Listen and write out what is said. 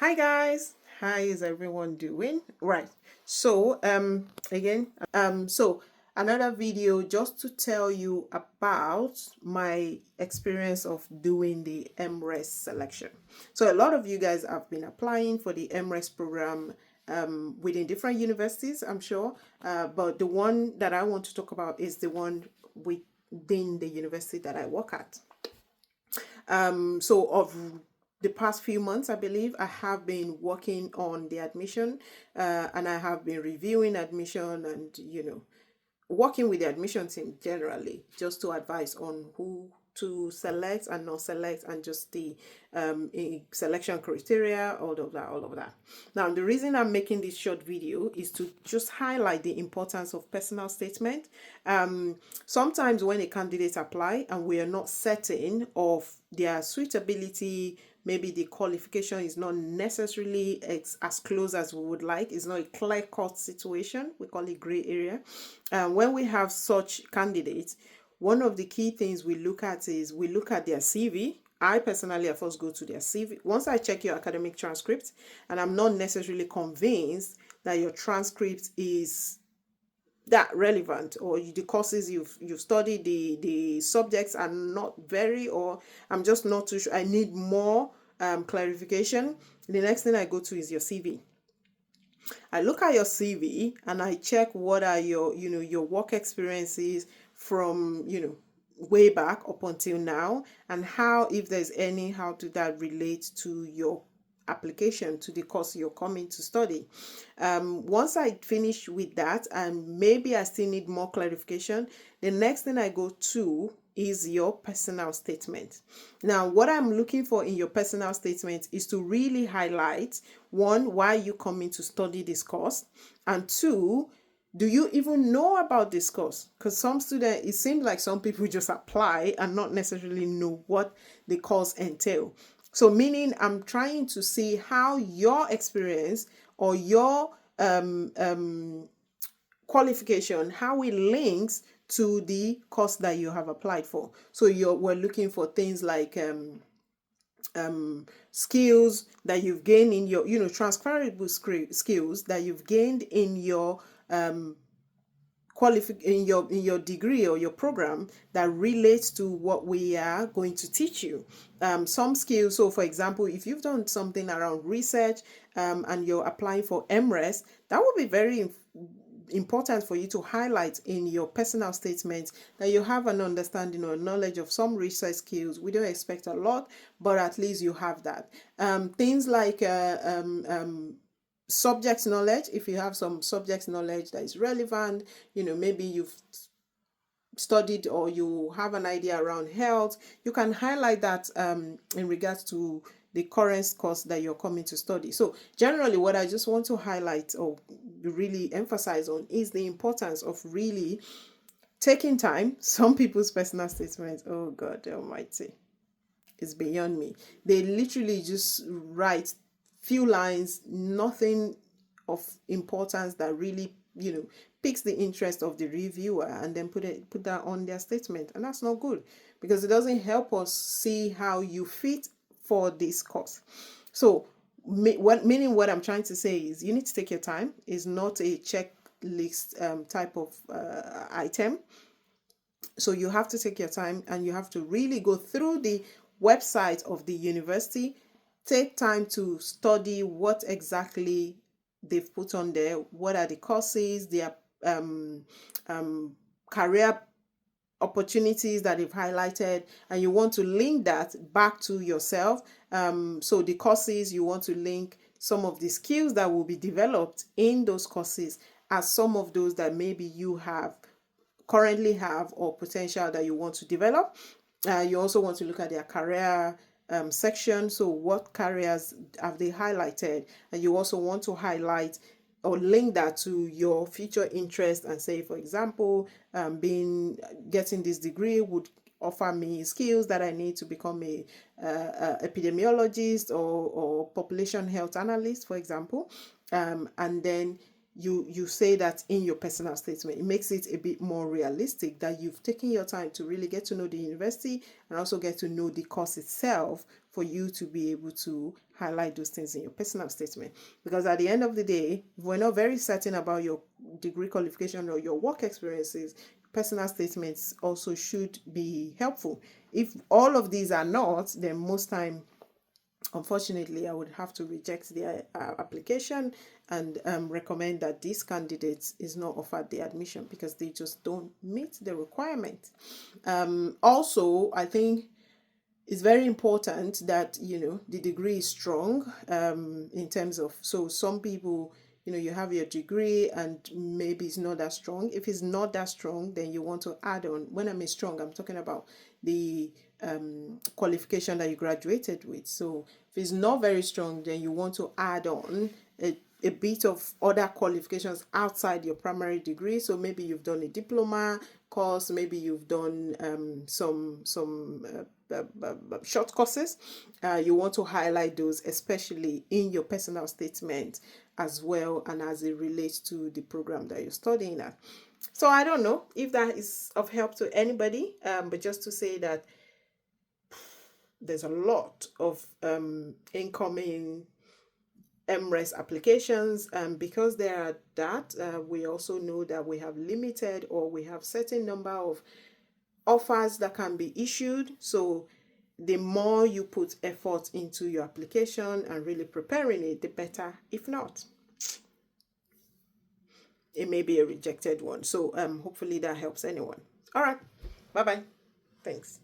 Hi guys, how is everyone doing? Right. So another video just to tell you about my experience of doing the MRes selection. So a lot of you guys have been applying for the MRes program within different universities, I'm sure. But the one that I want to talk about is the one within the university that I work at. So of the past few months, I believe I have been working on the admission, and I have been reviewing admission and working with the admission team generally, just to advise on who to select and not select, and just the selection criteria, all of that. Now, the reason I'm making this short video is to just highlight the importance of personal statement. Sometimes when a candidate apply and we are not certain of their suitability, maybe the qualification is not necessarily as close as we would like. It's not a clear-cut situation. We call it gray area. When we have such candidates, one of the key things we look at is we look at their CV. I personally, first go to their CV. Once I check your academic transcript, and I'm not necessarily convinced that your transcript is that relevant, or the courses you've studied, the subjects are not very, or I'm just not too sure, I need more clarification, the next thing I go to is your CV. I look at your CV and I check what are your work experiences from way back up until now, and how, if there's any, how do that relate to your application to the course you're coming to study. Once I finish with that, and maybe I still need more clarification, the next thing I go to is your personal statement. Now, what I'm looking for in your personal statement is to really highlight, one, why you coming to study this course, and two, do you even know about this course? Because some students, it seems like some people just apply and not necessarily know what the course entail. So meaning I'm trying to see how your experience or your qualification, how it links to the course that you have applied for. So we're looking for things like skills that you've gained in your, transferable skills that you've gained in your in your degree or your program that relates to what we are going to teach you. Some skills, so for example, if you've done something around research and you're applying for MRes, that would be very important for you to highlight in your personal statement that you have an understanding or knowledge of some research skills. We don't expect a lot, but at least you have that. Things like subject knowledge, if you have some subject knowledge that is relevant, maybe you've studied or you have an idea around health, you can highlight that in regards to the current course that you're coming to study. So generally, what I just want to highlight or really emphasize on is the importance of really taking time. Some people's personal statements, oh God almighty, it's beyond me. They literally just write few lines, nothing of importance that really piques the interest of the reviewer, and then put that on their statement, and that's not good, because it doesn't help us see how you fit for this course. So meaning what I'm trying to say is you need to take your time. It's not a checklist type of item. So you have to take your time, and you have to really go through the website of the university, take time to study what exactly they've put on there, what are the courses, their career opportunities that they've highlighted, and you want to link that back to yourself. So the courses, you want to link some of the skills that will be developed in those courses as some of those that maybe you currently have or potential that you want to develop. You also want to look at their career section. So what careers have they highlighted? And you also want to highlight or link that to your future interest, and say, for example, getting this degree would offer me skills that I need to become a epidemiologist or population health analyst, for example. And then you say that in your personal statement. It makes it a bit more realistic that you've taken your time to really get to know the university and also get to know the course itself for you to be able to highlight those things in your personal statement. Because at the end of the day, if we're not very certain about your degree qualification or your work experiences, personal statements also should be helpful. If all of these are not, then most time, unfortunately, I would have to reject their application and recommend that this candidate is not offered the admission because they just don't meet the requirement. Also, I think it's very important that the degree is strong, in terms of, so some people, you have your degree and maybe it's not that strong. If it's not that strong, then you want to add on. When I mean strong, I'm talking about the qualification that you graduated with. So if it's not very strong, then you want to add on a bit of other qualifications outside your primary degree. So maybe you've done a diploma course, maybe you've done some short courses. You want to highlight those, especially in your personal statement as well, and as it relates to the program that you're studying at. So I don't know if that is of help to anybody, but just to say that there's a lot of incoming MRes applications, and because there are that, we also know that we have limited, or we have certain number of offers that can be issued. So the more you put effort into your application and really preparing it, the better. If not, it may be a rejected one. So hopefully that helps anyone. All right, bye bye. Thanks.